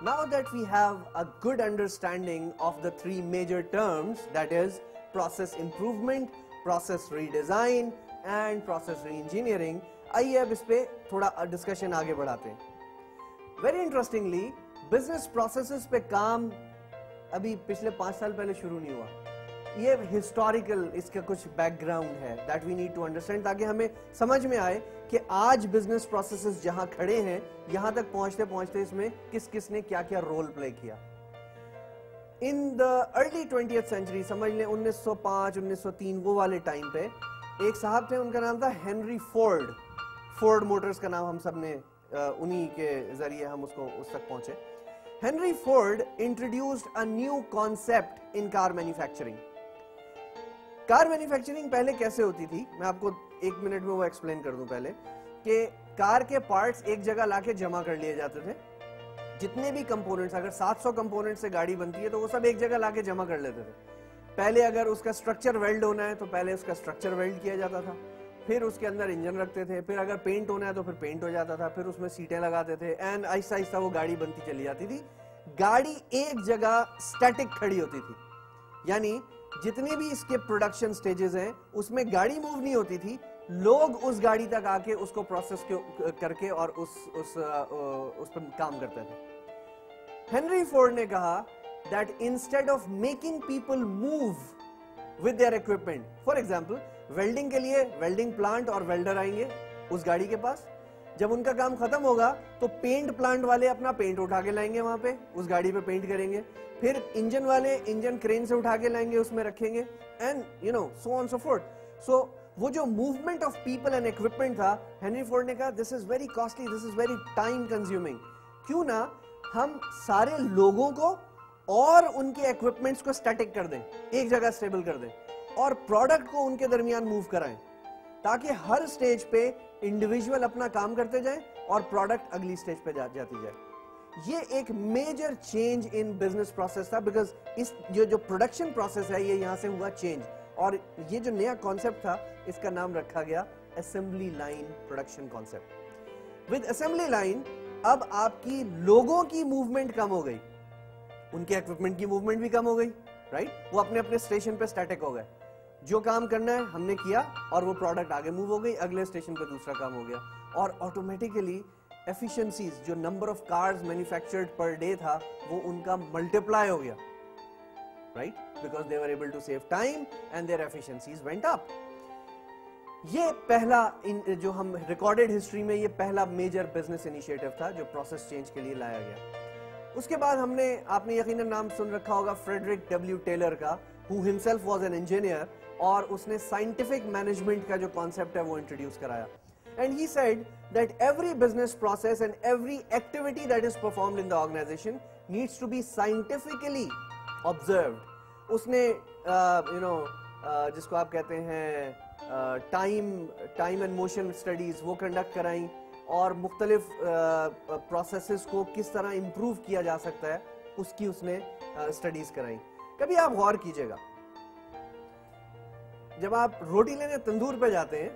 Now that we have a good understanding of the three major terms, that is process improvement, process redesign and process reengineering, आइए अब इस पे थोड़ा discussion आगे बढ़ाते हैं. Very interestingly, बिजनेस प्रोसेसेस पे काम अभी पिछले 5 साल पहले शुरू नहीं हुआ. ये हिस्टोरिकल इसका कुछ बैकग्राउंड है that we need to understand, ताकि हमें समझ में आए कि आज बिजनेस प्रोसेसेस जहां खड़े हैं, यहां तक पहुंचते पहुंचते इसमें किस किस ने क्या क्या रोल प्ले किया. In the early 20th century, समझ लें 1905 1903 वो वाले टाइम पे एक साहब थे, उनका नाम था हेनरी फोर्ड. फोर्ड मोटर्स का नाम हम सब ने उन्हीं के जरिए हम उसको उस तक पहुंचे. Henry Ford introduced a new concept in car manufacturing. Car manufacturing पहले कैसे होती थी, मैं आपको 1 मिनट में वो एक्सप्लेन कर दूं. पहले कि कार के पार्ट्स एक जगह लाके जमा कर लिए जाते थे. जितने भी कंपोनेंट्स, अगर 700 कंपोनेंट से गाड़ी बनती है तो वो सब एक जगह लाके जमा कर लेते थे. पहले अगर उसका स्ट्रक्चर वेल्ड होना है तो पहले उसका स्ट्रक्चर वेल्ड किया जाता था, फिर उसके अंदर इंजन रखते थे, फिर अगर पेंट होना है तो फिर पेंट हो जाता था, फिर उसमें सीटें लगाते थे एंड आहिस्ता आहिस्ता वो गाड़ी बनती चली जाती थी. गाड़ी एक जगह स्टैटिक खड़ी होती थी, यानी जितने भी इसके प्रोडक्शन स्टेजेस हैं उसमें गाड़ी मूव नहीं होती थी. लोग उस गाड़ी तक आके उसको प्रोसेस करके और उस पर काम करते थे. हेनरी फोर्ड ने कहा that instead of making people move with their equipment, for example welding के लिए वेल्डिंग प्लांट और वेल्डर आएंगे उस गाड़ी के पास. जब उनका काम खत्म होगा तो पेंट प्लांट वाले अपना पेंट उठा के लाएंगे, वहां पे उस गाड़ी पे पेंट करेंगे. फिर इंजन वाले इंजन क्रेन से उठा के लाएंगे, उसमें रखेंगे and you know so on so forth. So वो जो movement of people and equipment था, हेनरी फोर्ड ने कहा this is very costly, this is very time consuming. क्यों ना हम सारे लोगों को और उनके इक्विपमेंट्स को स्टैटिक कर दें, एक जगह स्टेबल कर दें और प्रोडक्ट को उनके दरमियान मूव कराएं, ताकि हर स्टेज पे इंडिविजुअल अपना काम करते जाएं और प्रोडक्ट अगली स्टेज पे जाती जाए. ये एक major change in business process था, बिकॉज इस जो प्रोडक्शन प्रोसेस है ये यहां से हुआ चेंज. और ये जो नया कॉन्सेप्ट था इसका नाम रखा गया assembly line production concept. With assembly line अब आपकी लोगों की मूवमेंट कम हो गई, उनके इक्विपमेंट की मूवमेंट भी कम हो गई, राइट. वो अपने अपने स्टेशन पे स्टैटिक हो गए. जो काम करना है हमने किया और वो प्रोडक्ट आगे मूव हो गई, अगले स्टेशन पे दूसरा काम हो गया. और ऑटोमेटिकली एफिशिएंसीज, जो number of cars manufactured per day था वो उनका मल्टीप्लाई हो गया, right, because they were able to save time and their efficiencies went up. ये पहला जो हम रिकॉर्डेड हिस्ट्री में ये पहला मेजर बिजनेस इनिशिएटिव था जो प्रोसेस चेंज के लिए लाया गया. उसके बाद आपने यकीनन नाम सुन रखा होगा फ्रेडरिक डब्ल्यू टेलर का, who himself was an engineer, और उसने साइंटिफिक मैनेजमेंट का जो कॉन्सेप्ट है वो इंट्रोड्यूस कराया. And he said that every business process and every activity that is performed in the organization needs to be scientifically observed. उसने जिसको आप कहते हैं टाइम एंड मोशन स्टडीज वो कंडक्ट कराई और मुख्तलिफ प्रोसेसेस को किस तरह इंप्रूव किया जा सकता है उसकी उसने स्टडीज कराई. कभी आप गौर कीजिएगा, जब आप रोटी लेने तंदूर पे जाते हैं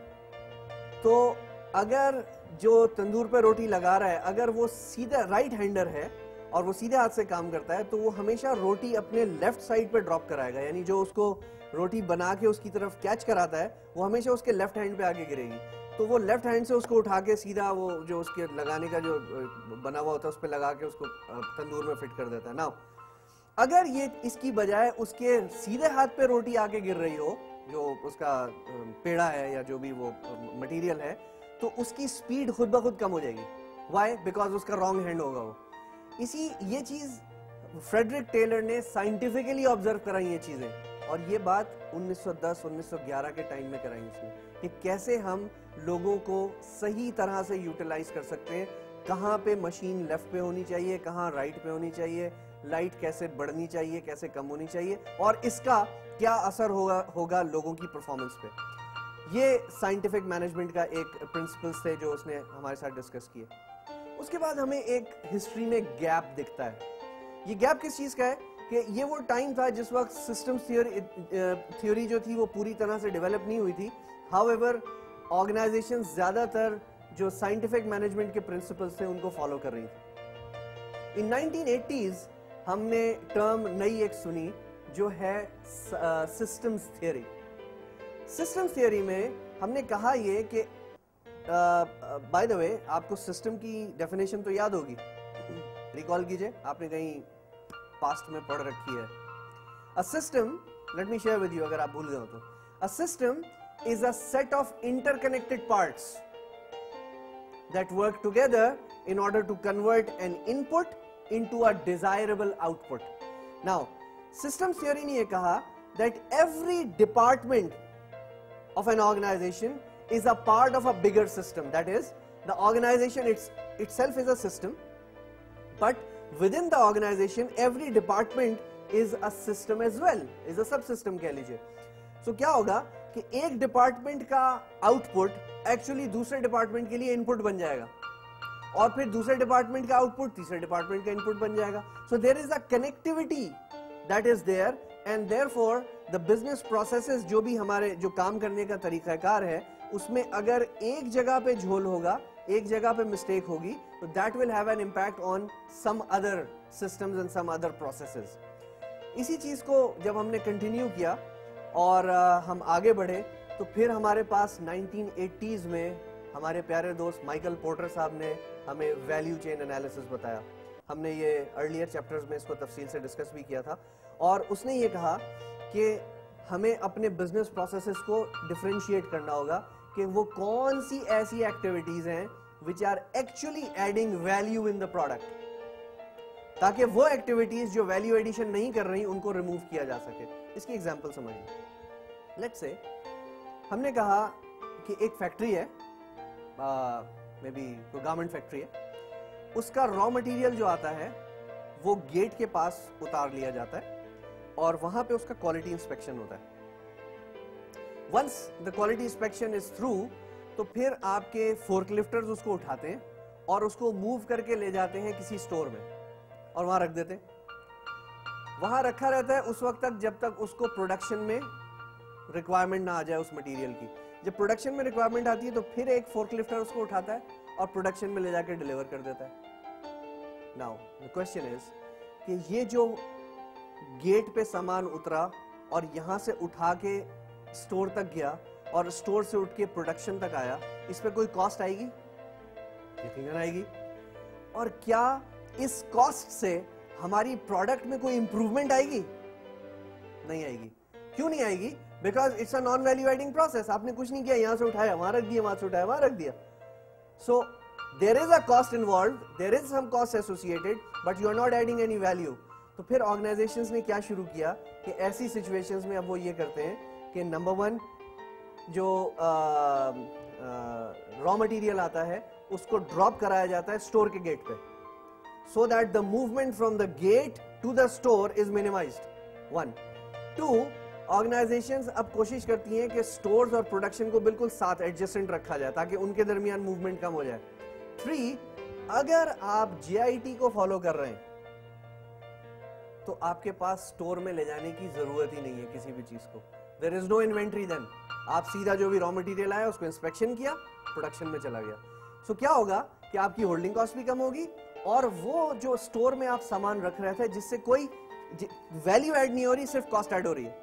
तो अगर जो तंदूर पे रोटी लगा रहा है अगर वो सीधा राइट हैंडर है और वो सीधे हाथ से काम करता है तो वो हमेशा रोटी अपने लेफ्ट साइड पे ड्रॉप कराएगा, यानी जो उसको रोटी बना के उसकी तरफ कैच कराता है वो हमेशा उसके लेफ्ट हैंड पे आगे गिरेगी. तो वो लेफ्ट हैंड से उसको उठा के सीधा वो जो उसके लगाने का जो बना हुआ होता है उस पर लगा के उसको तंदूर में फिट कर देता है. ना अगर ये इसकी बजाय उसके सीधे हाथ पे रोटी आके गिर रही हो, जो उसका पेड़ा है या जो भी वो मटेरियल है, तो उसकी स्पीड खुद ब खुद कम हो जाएगी. व्हाई? बिकॉज उसका रॉन्ग हैंड होगा वो. ये चीज फ्रेडरिक टेलर ने साइंटिफिकली ऑब्जर्व कराई ये चीजें, और ये बात 1910-1911 के टाइम में कराई उसने कि कैसे हम लोगों को सही तरह से यूटिलाइज कर सकते हैं, कहाँ पे मशीन लेफ्ट पे होनी चाहिए, कहाँ राइट पे होनी चाहिए, लाइट कैसे बढ़नी चाहिए, कैसे कम होनी चाहिए, और इसका क्या असर होगा लोगों की परफॉर्मेंस पे. ये साइंटिफिक मैनेजमेंट का एक प्रिंसिपल्स थे जो उसने हमारे साथ डिस्कस किए. उसके बाद हमें एक हिस्ट्री में गैप दिखता है. ये गैप किस चीज का है कि ये वो टाइम था जिस वक्त सिस्टम्स थ्योरी जो थी वो पूरी तरह से डेवलप नहीं हुई थी. हाउएवर ऑर्गेनाइजेशंस ज्यादातर जो साइंटिफिक मैनेजमेंट के प्रिंसिपल्स थे उनको फॉलो कर रही थी. इन 1980s हमने टर्म नई एक सुनी जो है सिस्टम्स थ्योरी। सिस्टम्स थ्योरी में हमने कहा ये कि बाय द वे आपको सिस्टम की डेफिनेशन तो याद होगी, रिकॉल कीजिए, आपने कहीं पास्ट में पढ़ रखी है। A system, let me share with you अगर आप भूल गए हो तो, a system is a set of interconnected parts that work together in order to convert an input into a desirable output. Now, systems theory ने ये कहा that every department of an organization is a part of a bigger system. That is, the organization itself is a system, but within the organization, every department is a system as well, is a subsystem कह लीजिए। So क्या होगा कि एक department का output actually दूसरे department के लिए इनपुट बन जाएगा, और फिर दूसरे डिपार्टमेंट का आउटपुट तीसरे डिपार्टमेंट का इनपुट बन जाएगा। So there is a connectivity that is there, and therefore the business processes, जो भी हमारे जो काम करने का तरीकाकार है, उसमें अगर एक जगह पे झोल होगा, एक जगह पे मिस्टेक होगी, तो that will have an impact on some other systems and some other processes. इसी चीज को जब हमने कंटिन्यू किया और हम आगे बढ़े, तो फिर हमारे पास 1980s में हमारे प्यारे दोस्त माइकल पोर्टर साहब ने हमें वैल्यू चेन एनालिसिस बताया। हमने ये अर्लियर चैप्टर्स में इसको तफसील से डिस्कस भी किया था, और उसने ये कहा कि हमें अपने बिजनेस प्रोसेसेस को डिफरेंशिएट करना होगा कि वो कौन सी ऐसी एक्टिविटीज हैं which are actually adding value in the product, ताकि वो एक्टिविटीज जो वैल्यू एडिशन नहीं कर रही उनको रिमूव किया जा सके। इसकी एग्जांपल समझिए। लेट्स से हमने कहा कि एक फैक्ट्री है, मे बी कोई गारमेंट फैक्ट्री है, उसका रॉ मटेरियल जो आता है वो गेट के पास उतार लिया जाता है और वहां पे उसका क्वालिटी इंस्पेक्शन होता है। Once the quality inspection is through, तो फिर आपके फोर्कलिफ्टर्स उसको उठाते हैं और उसको मूव करके ले जाते हैं किसी स्टोर में और वहां रख देते हैं। वहां रखा रहता है उस वक्त तक जब तक उसको प्रोडक्शन में रिक्वायरमेंट ना आ जाए उस मटेरियल की। जब प्रोडक्शन में रिक्वायरमेंट आती है तो फिर एक फोर्कलिफ्टर उसको उठाता है और प्रोडक्शन में ले जाकर डिलीवर कर देता है। नाउ द क्वेश्चन इज कि ये जो गेट पे सामान उतरा और यहां से उठा के स्टोर तक गया और स्टोर से उठ के प्रोडक्शन तक आया, इस पे कोई कॉस्ट आएगी? यकीनन आएगी। और क्या इस कॉस्ट से हमारी प्रोडक्ट में कोई इंप्रूवमेंट आएगी? नहीं आएगी। क्यों नहीं आएगी? Because it's a non value adding process. आपने कुछ नहीं किया, यहां से उठाया वहां रख दिया, वहां से उठाया वहां रख दिया। So there is a cost involve, there is some cost associated, but you are not adding any value. तो फिर ऑर्गेनाइजेशंस ने क्या शुरू किया कि ऐसी सिचुएशंस में अब वो ये करते हैं कि नंबर वन, जो रॉ मटेरियल आता है उसको ड्रॉप कराया जाता है स्टोर के गेट पे, so that the movement from the gate to the store is minimized. 1. 2. Organizations अब कोशिश करती हैं कि stores और production को बिल्कुल साथ adjacent रखा जाए ताकि उनके दरमियान movement कम हो जाए। 3. अगर आप JIT को follow कर रहे हैं तो आपके पास store में ले जाने की जरूरत ही नहीं है किसी भी चीज को। There is no inventory then. आप सीधा जो भी raw material आया उसको inspection किया, production में चला गया। So क्या होगा कि आपकी holding cost भी कम होगी और वो जो स्टोर में आप सामान रख रहे थे जिससे कोई वैल्यू ऐड नहीं हो रही, सिर्फ कॉस्ट ऐड हो रही है,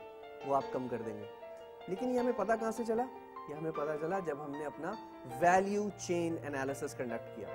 वो आप कम कर देंगे। लेकिन ये हमें पता कहां से चला? ये हमें पता चला जब हमने अपना वैल्यू चेन एनालिसिस कंडक्ट किया।